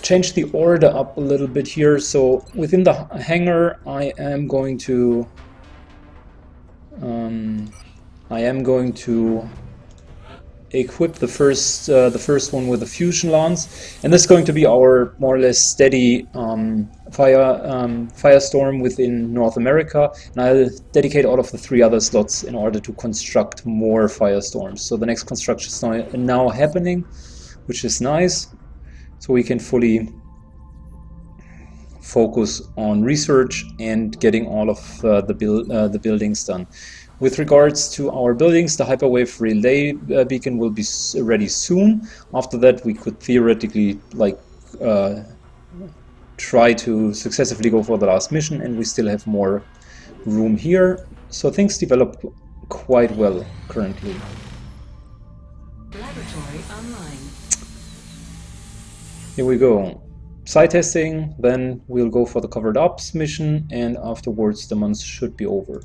change the order up a little bit here. So within the hangar, I am going to equip the first one with a fusion lance, and this is going to be our more or less steady firestorm within North America, and I'll dedicate all of the 3 other slots in order to construct more firestorms. So the next construction is now happening, which is nice, so we can fully focus on research and getting all of the buildings done. With regards to our buildings, the hyperwave relay beacon will be ready soon. After that, we could theoretically try to successively go for the last mission, and we still have more room here. So things develop quite well currently. Laboratory online. Here we go. Site testing, then we'll go for the covered ops mission, and afterwards the month should be over.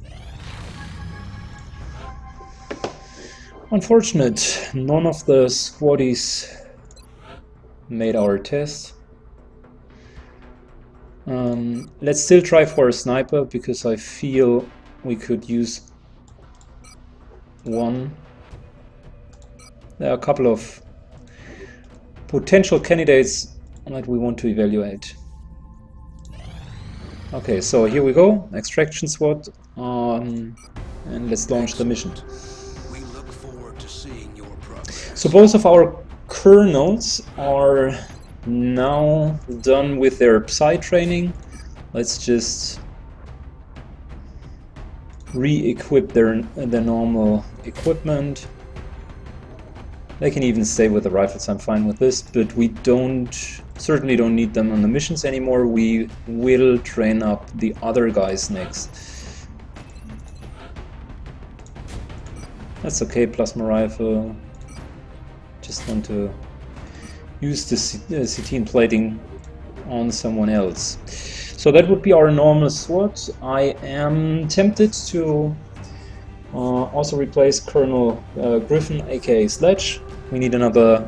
Unfortunate, none of the squaddies made our test. Let's still try for a sniper, because I feel we could use one. There are a couple of potential candidates that we want to evaluate. Okay, so here we go, extraction SWAT, and let's launch the mission. So both of our colonels are now done with their Psy training. Let's just re-equip their normal equipment. They can even stay with the rifles, I'm fine with this, but we certainly don't need them on the missions anymore. We will train up the other guys next. That's okay, plasma rifle. Just want to use the CT plating on someone else. So that would be our normal SWAT. I am tempted to also replace Colonel Griffin, aka Sledge. We need another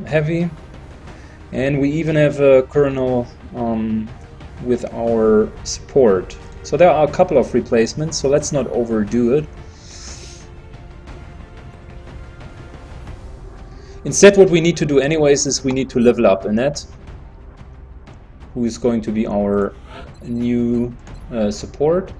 heavy, and we even have a Colonel with our support. So there are a couple of replacements, so let's not overdo it. Instead, what we need to do anyways is we need to level up Annette, who is going to be our new support.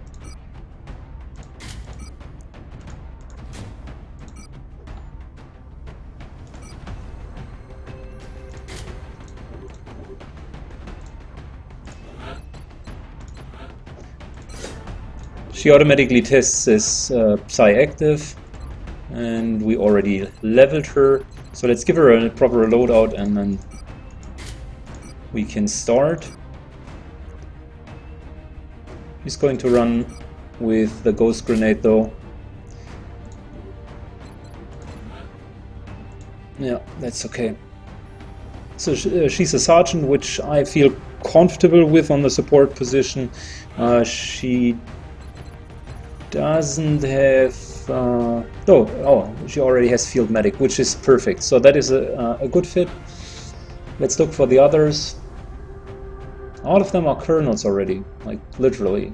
She automatically tests as Psy active, and we already leveled her. So let's give her a proper loadout, and then we can start. He's going to run with the ghost grenade though. Yeah, that's okay. So she's a sergeant, which I feel comfortable with on the support position. She doesn't have she already has field medic, which is perfect, so that is a good fit. Let's look for the others. All of them are colonels already, like literally.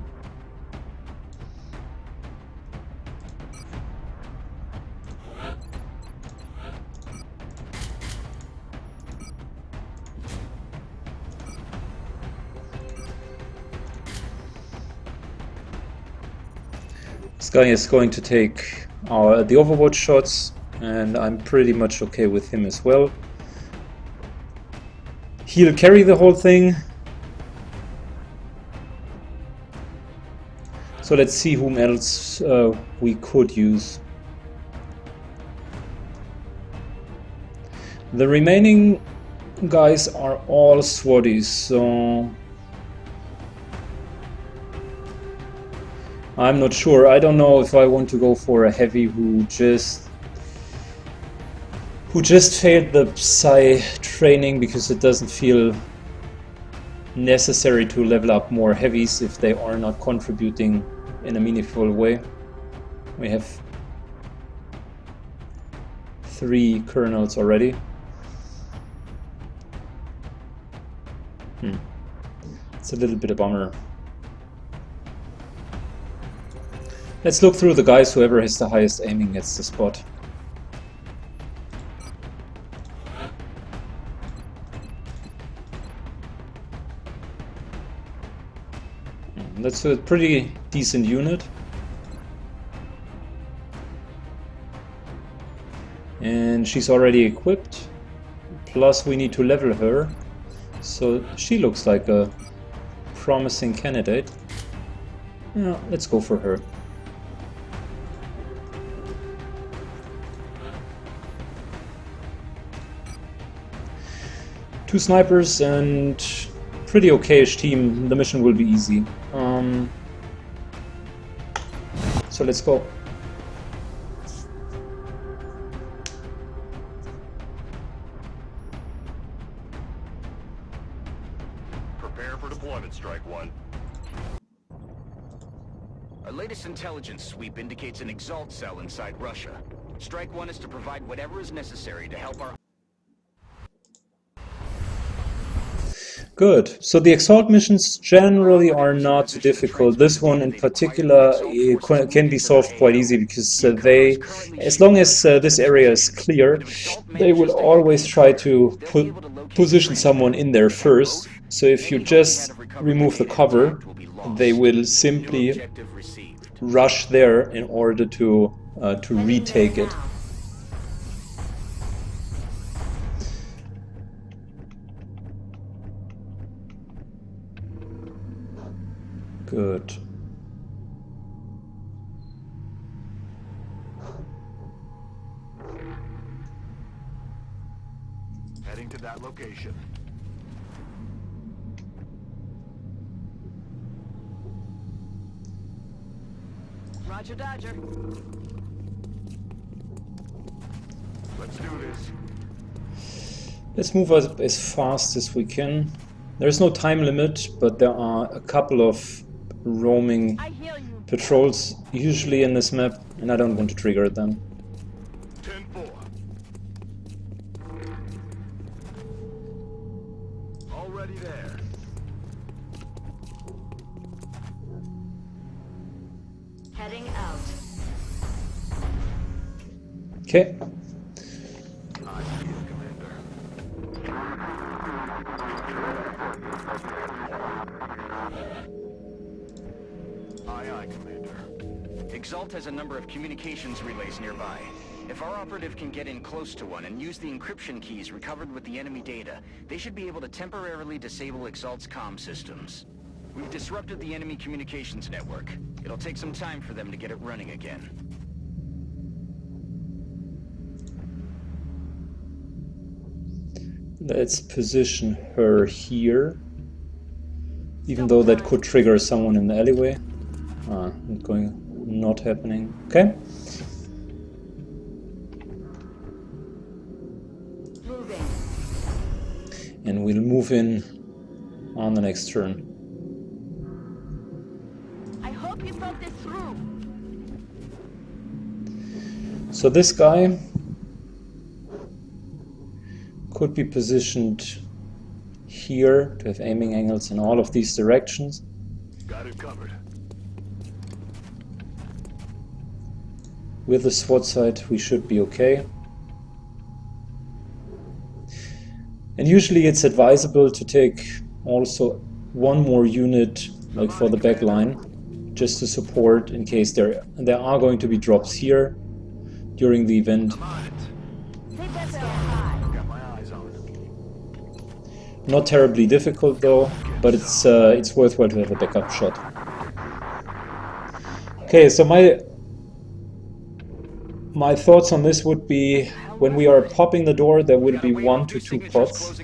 This guy is going to take the overwatch shots, and I'm pretty much okay with him as well. He'll carry the whole thing. So let's see whom else we could use. The remaining guys are all SWATties, so I'm not sure. I don't know if I want to go for a heavy who just failed the Psy training, because it doesn't feel necessary to level up more heavies if they are not contributing in a meaningful way. We have 3 colonels already. It's a little bit a bummer. Let's look through the guys. Whoever has the highest aiming gets the spot. That's a pretty decent unit. And she's already equipped. Plus we need to level her. So she looks like a promising candidate. Yeah, let's go for her. Two snipers and pretty okayish team. The mission will be easy. So let's go. Prepare for deployment, Strike One. Our latest intelligence sweep indicates an Exalt cell inside Russia. Strike One is to provide whatever is necessary to help our... Good. So the Exalt missions generally are not too difficult. This one in particular can be solved quite easy because they, as long as this area is clear, they will always try to position someone in there first. So if you just remove the cover, they will simply rush there in order to retake it. Good. Heading to that location. Roger, Dodger. Let's do this. Let's move as fast as we can. There's no time limit, but there are a couple of roaming patrols usually in this map, and I don't want to trigger them. 10-4. Already there. Heading out. Okay. I see you, Commander. Aye, aye, Commander. Exalt has a number of communications relays nearby. If our operative can get in close to one and use the encryption keys recovered with the enemy data, they should be able to temporarily disable Exalt's comm systems. We've disrupted the enemy communications network. It'll take some time for them to get it running again. Let's position her here, even though that could trigger someone in the alleyway. Not happening. Okay. Moving. And we'll move in on the next turn. I hope you thought this through. So this guy could be positioned here to have aiming angles in all of these directions. Got it covered. With the SWAT sight we should be okay. And usually it's advisable to take also one more unit, like for the back line, just to support in case there are going to be drops here during the event. I'm on it. Take that barrel high. Got my eyes on it. Not terribly difficult though, but it's worthwhile to have a backup shot. Okay, so my thoughts on this would be, when we are popping the door, there will be 1 to 2 pods.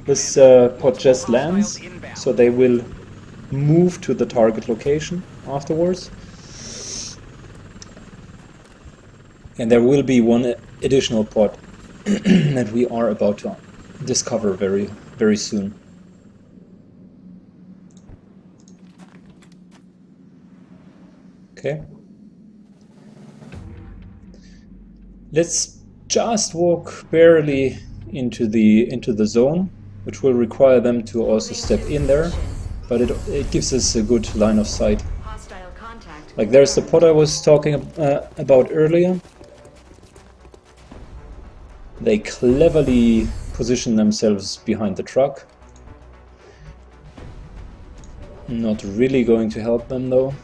This pod just lands, so they will move to the target location afterwards. And there will be one additional pod that we are about to discover very, very soon. Okay. Let's just walk barely into the zone, which will require them to also step in there, but it gives us a good line of sight. Hostile contact. Like there's the pod I was talking about earlier. They cleverly position themselves behind the truck. Not really going to help them though.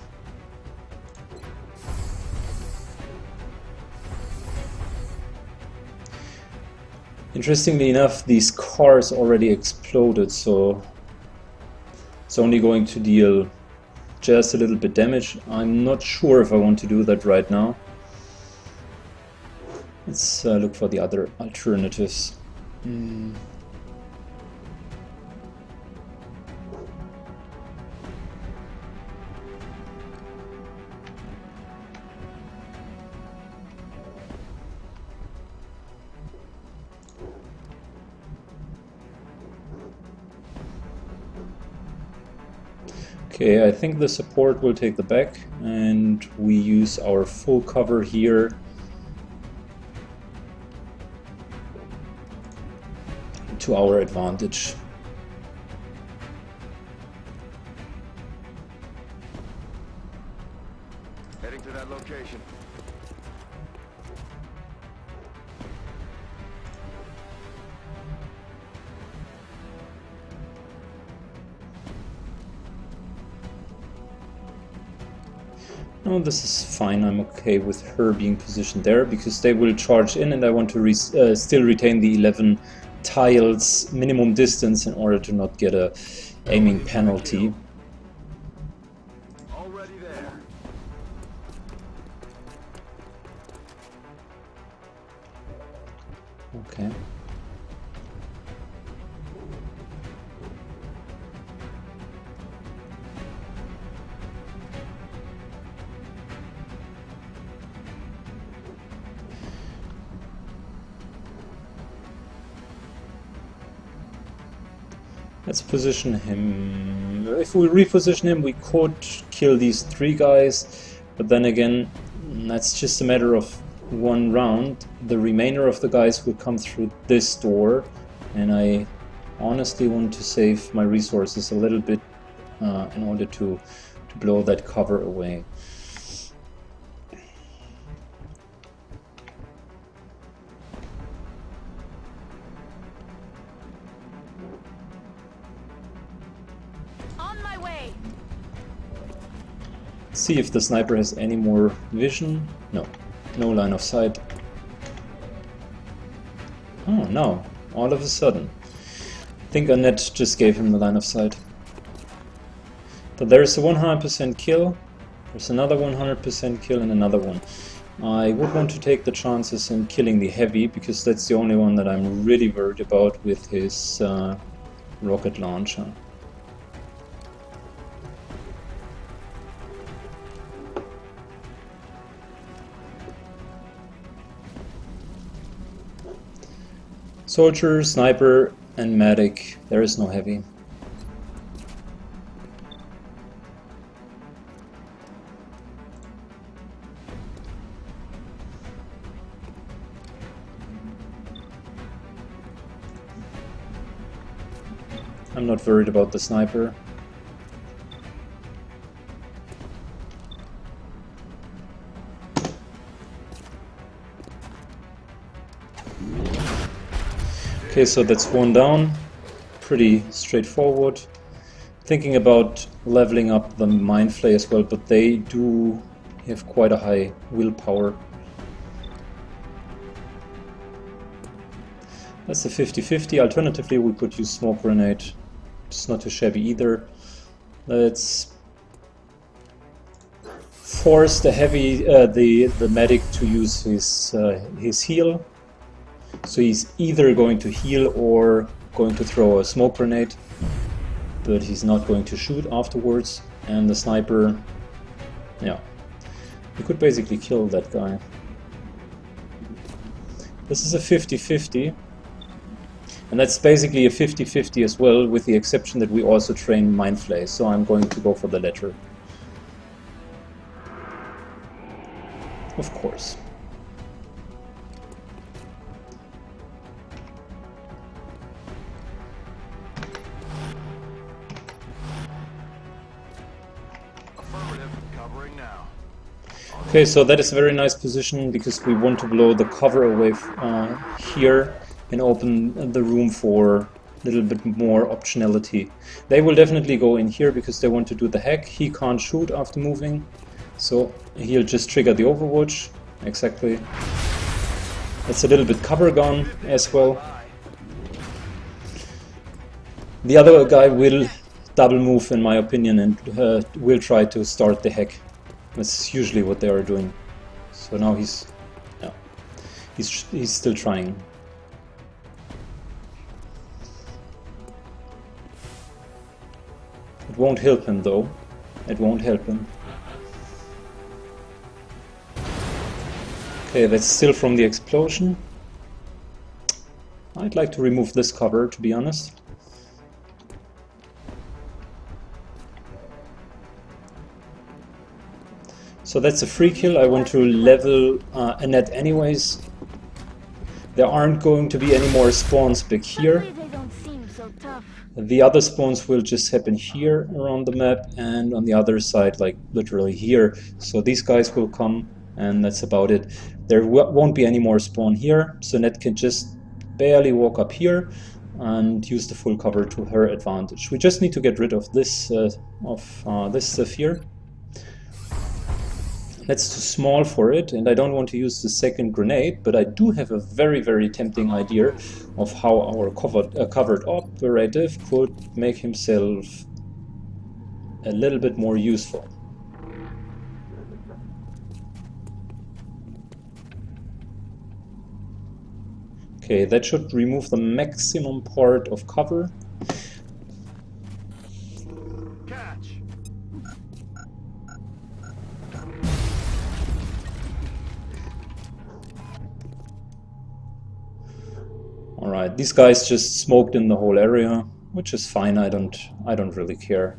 Interestingly enough, these cars already exploded, so it's only going to deal just a little bit damage. I'm not sure if I want to do that right now. Let's look for the other alternatives. Okay, I think the support will take the back, and we use our full cover here to our advantage. Heading to that location. No, this is fine. I'm okay with her being positioned there because they will charge in, and I want to still retain the 11 tiles minimum distance in order to not get a aiming penalty. Already there. Okay. Let's position him. If we reposition him, we could kill these 3 guys, but then again, that's just a matter of 1 round. The remainder of the guys will come through this door, and I honestly want to save my resources a little bit in order to blow that cover away. On my way. See if the sniper has any more vision. No, no line of sight. Oh no, all of a sudden. I think Annette just gave him the line of sight. But there's a 100% kill, there's another 100% kill, and another one. I would want to take the chances in killing the heavy, because that's the only one that I'm really worried about with his rocket launcher. Soldier, sniper, and medic. There is no heavy. I'm not worried about the sniper. Okay, so that's 1 down. Pretty straightforward. Thinking about leveling up the Mind Flay as well, but they do have quite a high willpower. That's a 50-50. Alternatively, we could use Smoke Grenade. It's not too shabby either. Let's force the heavy, the medic to use his heal. So he's either going to heal or going to throw a smoke grenade, but he's not going to shoot afterwards. And the sniper, yeah, you could basically kill that guy. This is a 50-50, and that's basically a 50-50 as well, with the exception that we also train Mind Flay, so I'm going to go for the latter. Of course. now. Okay, so that is a very nice position because we want to blow the cover away here and open the room for a little bit more optionality. They will definitely go in here because they want to do the hack. He can't shoot after moving, so he'll just trigger the Overwatch. Exactly. It's a little bit cover gone as well. The other guy will double move in my opinion and will try to start the hack. That's usually what they are doing. So now he's still trying. It won't help him though. It won't help him. Okay, that's still from the explosion. I'd like to remove this cover, to be honest. So that's a free kill. I want to level a net anyways. There aren't going to be any more spawns back here. They don't seem so tough. The other spawns will just happen here around the map and on the other side, like literally here. So these guys will come and that's about it. There won't be any more spawn here, so Net can just barely walk up here and use the full cover to her advantage. We just need to get rid of this stuff here. That's too small for it, and I don't want to use the second grenade, but I do have a very, very tempting idea of how our covered operative could make himself a little bit more useful. Okay, that should remove the maximum part of cover. Catch. Alright, these guys just smoked in the whole area, which is fine. I don't really care.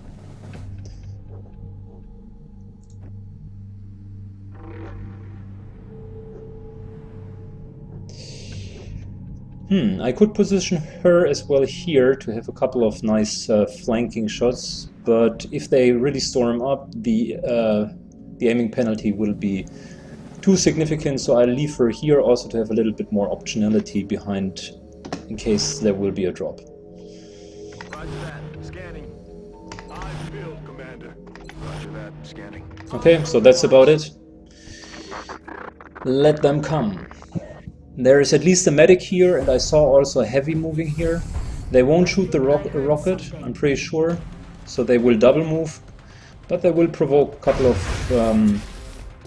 I could position her as well here to have a couple of nice flanking shots, but if they really storm up, the aiming penalty will be too significant, so I'll leave her here also to have a little bit more optionality behind in case there will be a drop. Roger that. Scanning. I feel, Commander. Roger that. Scanning. Okay, so that's about it. Let them come. There is at least a medic here, and I saw also a heavy moving here. They won't shoot the rocket, I'm pretty sure, so they will double move, but they will provoke a couple of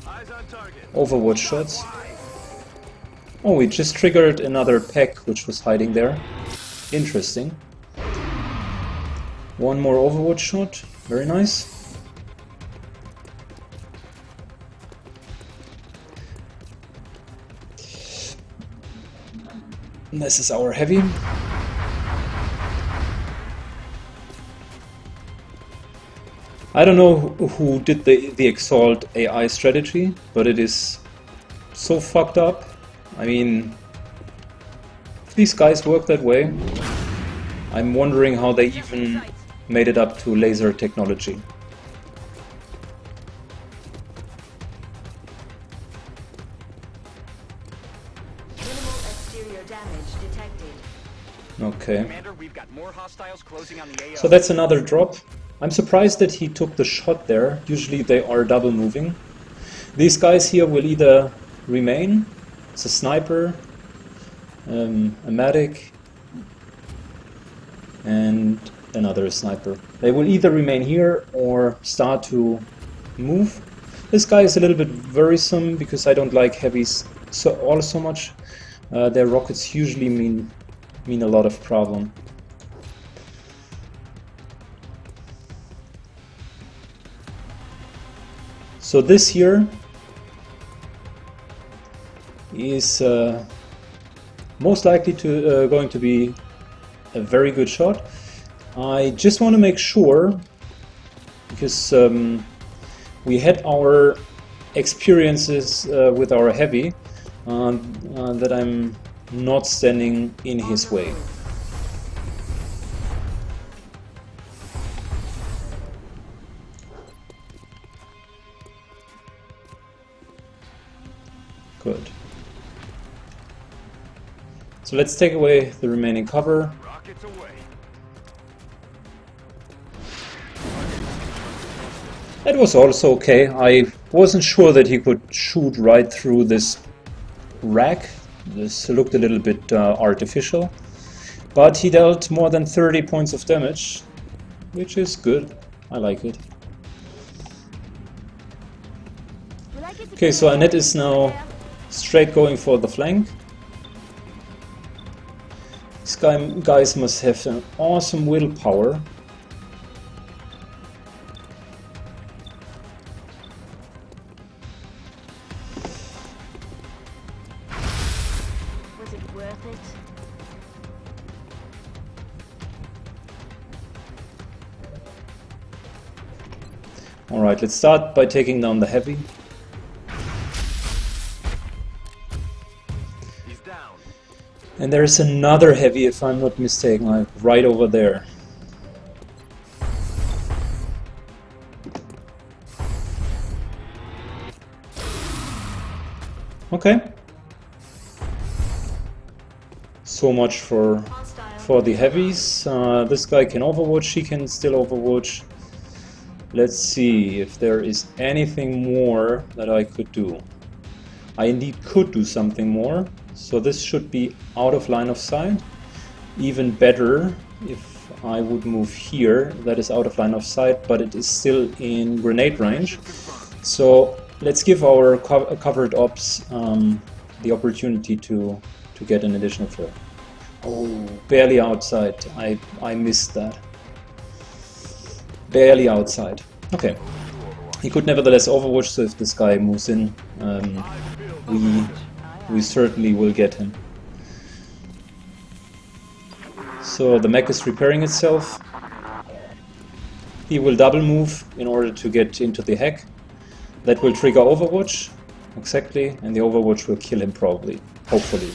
Eyes on target. Overwatch shots. Oh, we just triggered another pack which was hiding there. Interesting. One more Overwatch shot, very nice. This is our heavy. I don't know who did the Exalt AI strategy, but it is so fucked up. I mean, if these guys work that way, I'm wondering how they even made it up to laser technology. Okay. Commander, we've got more hostiles closing on the AO. So that's another drop. I'm surprised that he took the shot there. Usually they are double moving. These guys here will either remain. It's a sniper, a medic, and another sniper. They will either remain here or start to move. This guy is a little bit worrisome because I don't like heavies so much. Their rockets usually mean a lot of problem. So this here is most likely to going to be a very good shot. I just want to make sure, because we had our experiences with our heavy, that I'm not standing in his way. Good. So let's take away the remaining cover. Rockets away. That was also okay. I wasn't sure that he could shoot right through this rack. This looked a little bit artificial. But he dealt more than 30 points of damage, which is good. I like it. Okay, so Annette is now straight going for the flank. These guys must have an awesome willpower. Was it worth it? Alright, let's start by taking down the heavy. He's down. And there's another heavy, if I'm not mistaken, like right over there. Okay. So much for the heavies. This guy can overwatch, he can still overwatch. Let's see if there is anything more that I could do. I indeed could do something more. So this should be out of line of sight. Even better if I would move here. That is out of line of sight, but it is still in grenade range. So let's give our covered ops the opportunity to get an additional throw. Oh, barely outside. I missed that. Barely outside. Okay. He could nevertheless overwatch, so if this guy moves in, we certainly will get him. So the mech is repairing itself. He will double move in order to get into the hack. That will trigger overwatch. Exactly, and the overwatch will kill him probably. Hopefully.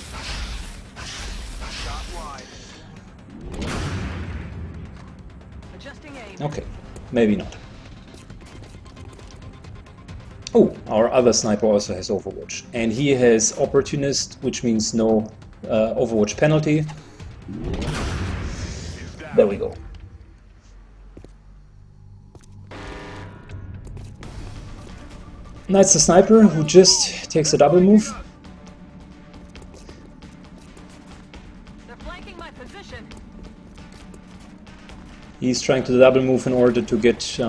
Okay, maybe not. Oh, our other sniper also has Overwatch. And he has Opportunist, which means no Overwatch penalty. There we go. That's the sniper who just takes a double move. They're flanking my position. He's trying to double move in order to get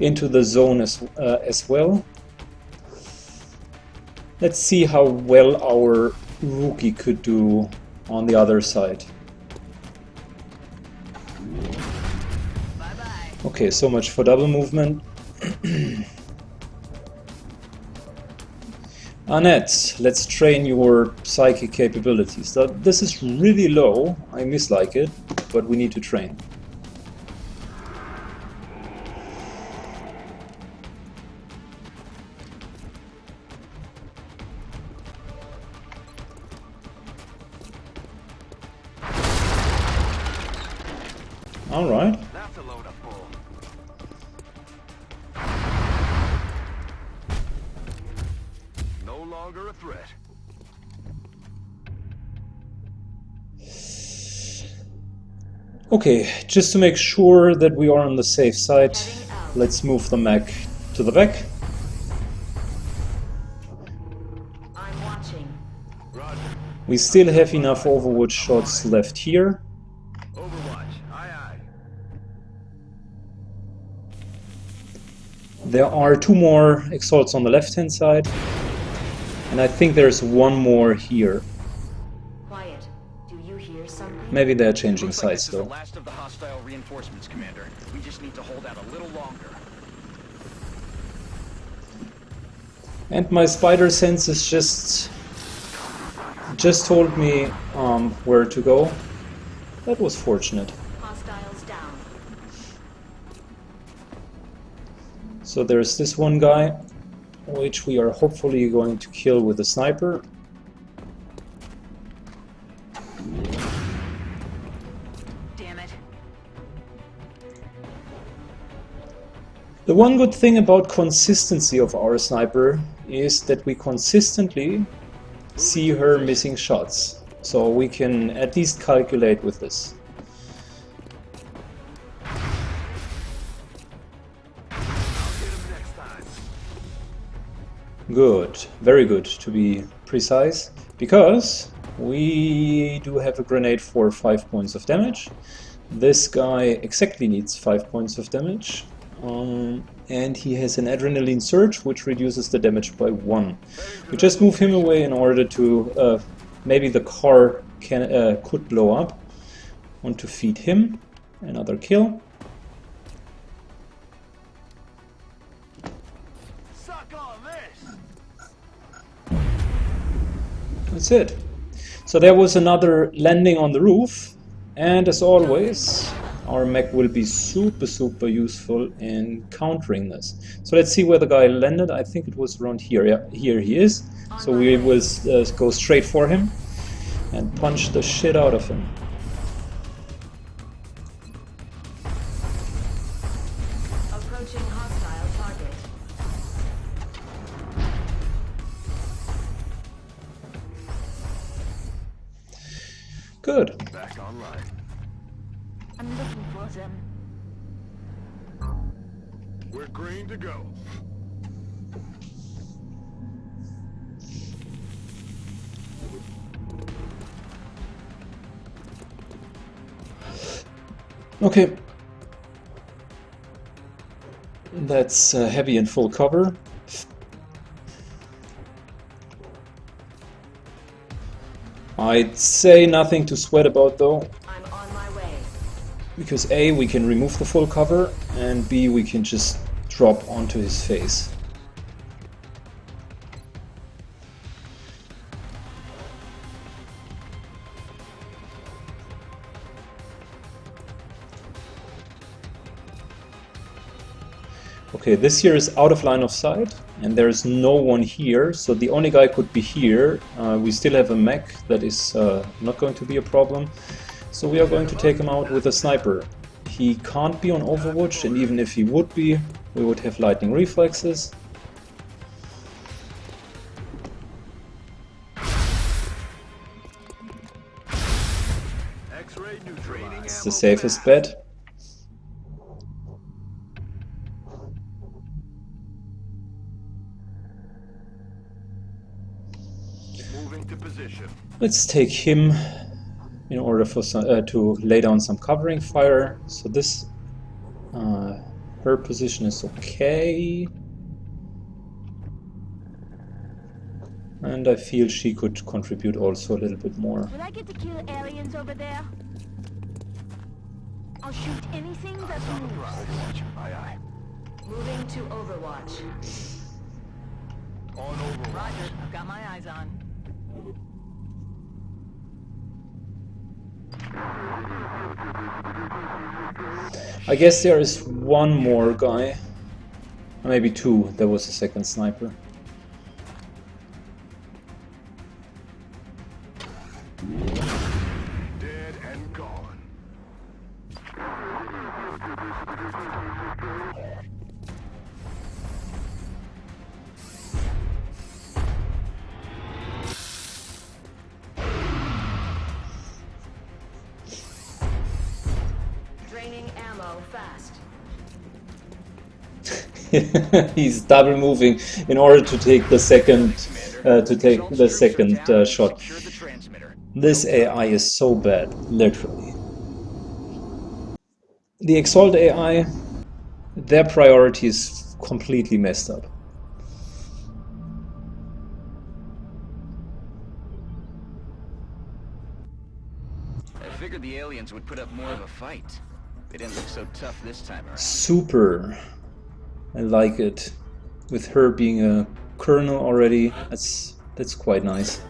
into the zone as well. Let's see how well our rookie could do on the other side. Bye-bye. Okay, so much for double movement. Annette, let's train your psychic capabilities. This is really low, I mislike it, but we need to train. All right. That's a load of bull. No longer a threat. Okay, just to make sure that we are on the safe side, let's move the mech to the back. I'm watching. Roger. We still have enough Overwatch shots left here. Overwatch. Aye, aye. There are two more Exalts on the left-hand side, and I think there's one more here. Quiet. Do you hear something? Maybe they're changing Looks like sides this is the though. last of the hostile reinforcements, Commander. We just need to hold out a little longer. And my spider senses just told me where to go. That was fortunate. Hostiles down. So there's this one guy, which we are hopefully going to kill with a sniper. Damn it. The one good thing about consistency of our sniper is that we consistently see her missing shots. So we can at least calculate with this. Good, very good to be precise, because we do have a grenade for 5 points of damage. This guy exactly needs 5 points of damage, and he has an adrenaline surge which reduces the damage by 1. We just move him away in order to maybe the car could blow up. Want to feed him. Another kill. That's it. So there was another landing on the roof, and as always, our mech will be super useful in countering this. So let's see where the guy landed. I think it was around here. Yeah, here he is. So we will go straight for him and punch the shit out of him. Approaching hostile target. Good. Back online. I'm looking for them. We're green to go. Okay. That's heavy and full cover. I'd say nothing to sweat about though, I'm on my way. because A, we can remove the full cover, and B, we can just drop onto his face. Okay, this here is out of line of sight, and there is no one here, so the only guy could be here. We still have a mech, that is not going to be a problem, so we are going to take him out with a sniper. He can't be on Overwatch, and even if he would be, we would have lightning reflexes. X-ray neutralized. It's the safest bet. Moving to position. Let's take him in order for to lay down some covering fire. So this, her position is okay, and I feel she could contribute also a little bit more. Will I get to kill aliens over there? I'll shoot anything that moves. Overwatch. Aye, aye. Moving to Overwatch. On Overwatch. Roger, I've got my eyes on. I guess there is one more guy, or maybe two. There was a second sniper. Dead and gone. Draining ammo fast. He's double moving in order to take the second shot. Secure the transmitter. This AI is so bad, literally. The Exalt AI, their priority is completely messed up. I figured the aliens would put up more of a fight. They didn't look so tough this time around. Super. I like it. With her being a colonel already, that's quite nice.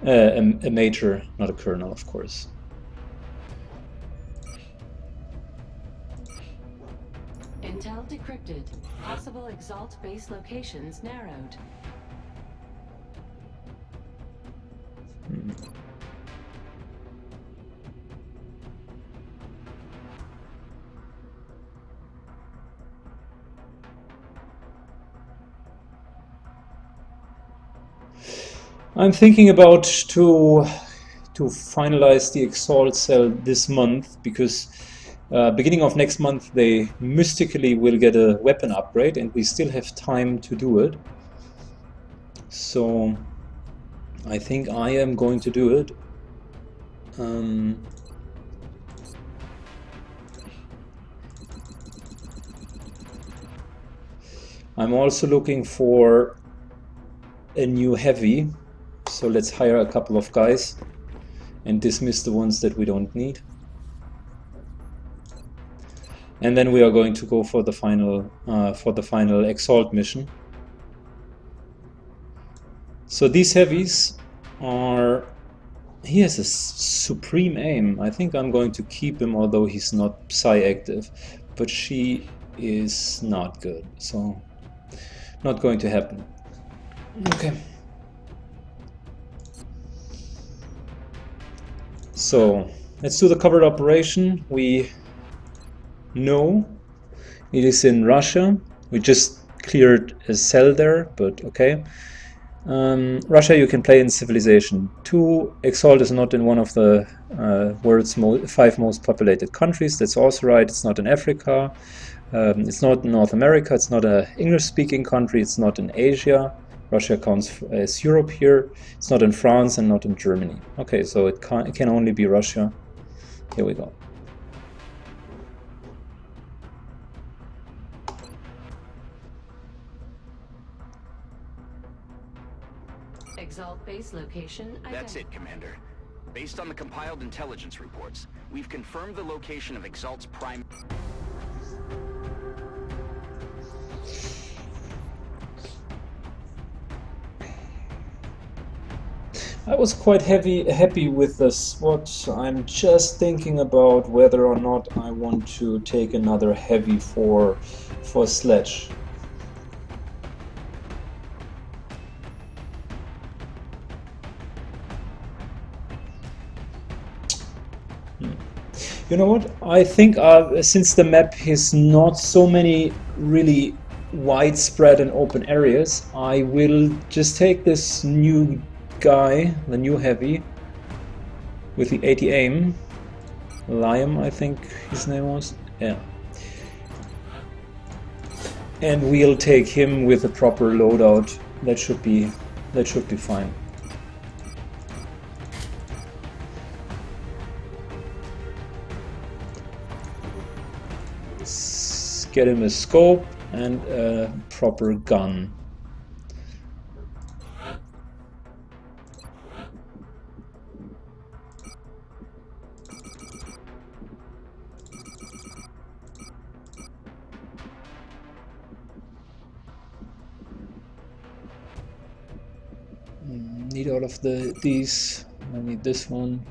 A major, not a colonel, of course. Intel decrypted. Possible Exalt base locations narrowed. I'm thinking about to finalize the Exalt cell this month, because beginning of next month they mystically will get a weapon upgrade and we still have time to do it. So I think I am going to do it. I'm also looking for a new heavy, so let's hire a couple of guys and dismiss the ones that we don't need. And then we are going to go for the final Exalt mission. So these heavies are... He has a supreme aim. I think I'm going to keep him, although he's not psi active. But she is not good, so not going to happen. Okay. So let's do the covered operation. We know it is in Russia. We just cleared a cell there, but okay. Russia, you can play in Civilization 2. Exalt is not in one of the world's 5 most populated countries. That's also right. It's not in Africa. It's not in North America. It's not an English-speaking country. It's not in Asia. Russia counts as Europe here. It's not in France and not in Germany. Okay, so it can only be Russia. Here we go. Exalt base location identified. That's it, Commander. Based on the compiled intelligence reports, we've confirmed the location of Exalt's prime... I was quite happy with the SWAT. I'm just thinking about whether or not I want to take another heavy for Sledge. You know what? I think since the map has not so many really widespread and open areas, I will just take this new guy, the new heavy, with the 80 aim. Liam, I think his name was. Yeah. And we'll take him with a proper loadout. That should be fine. Let's get him a scope and a proper gun. Need all of these. I need this one.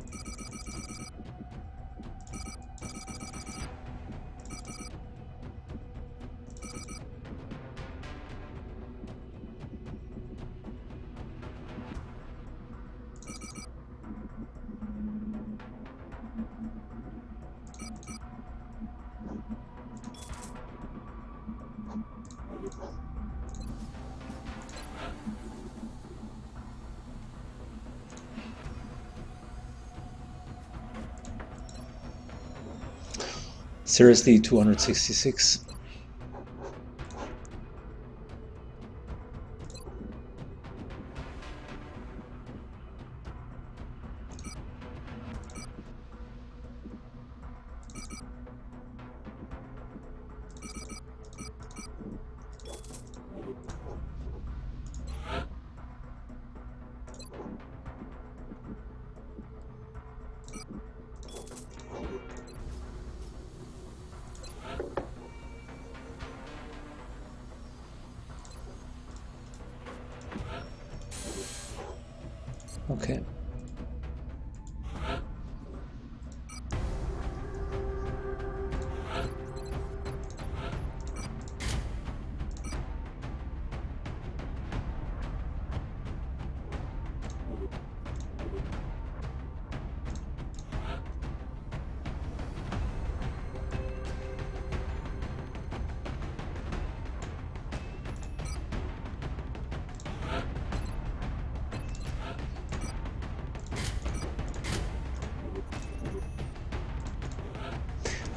Seriously, 266. Okay.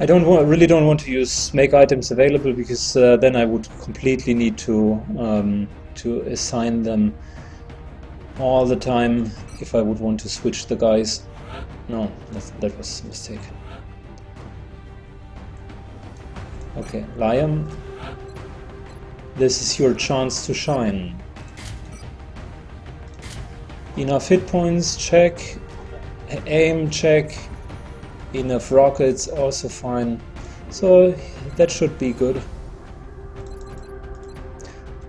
I really don't want to use make items available, because then I would completely need to assign them all the time if I would want to switch the guys. No, that was a mistake. Okay, Liam, this is your chance to shine. Enough hit points, check. Aim, check. Enough rockets, also fine. So that should be good.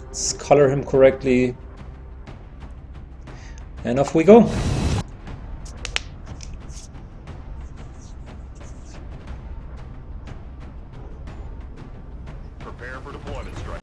Let's color him correctly. And off we go. Prepare for deployment, Striker.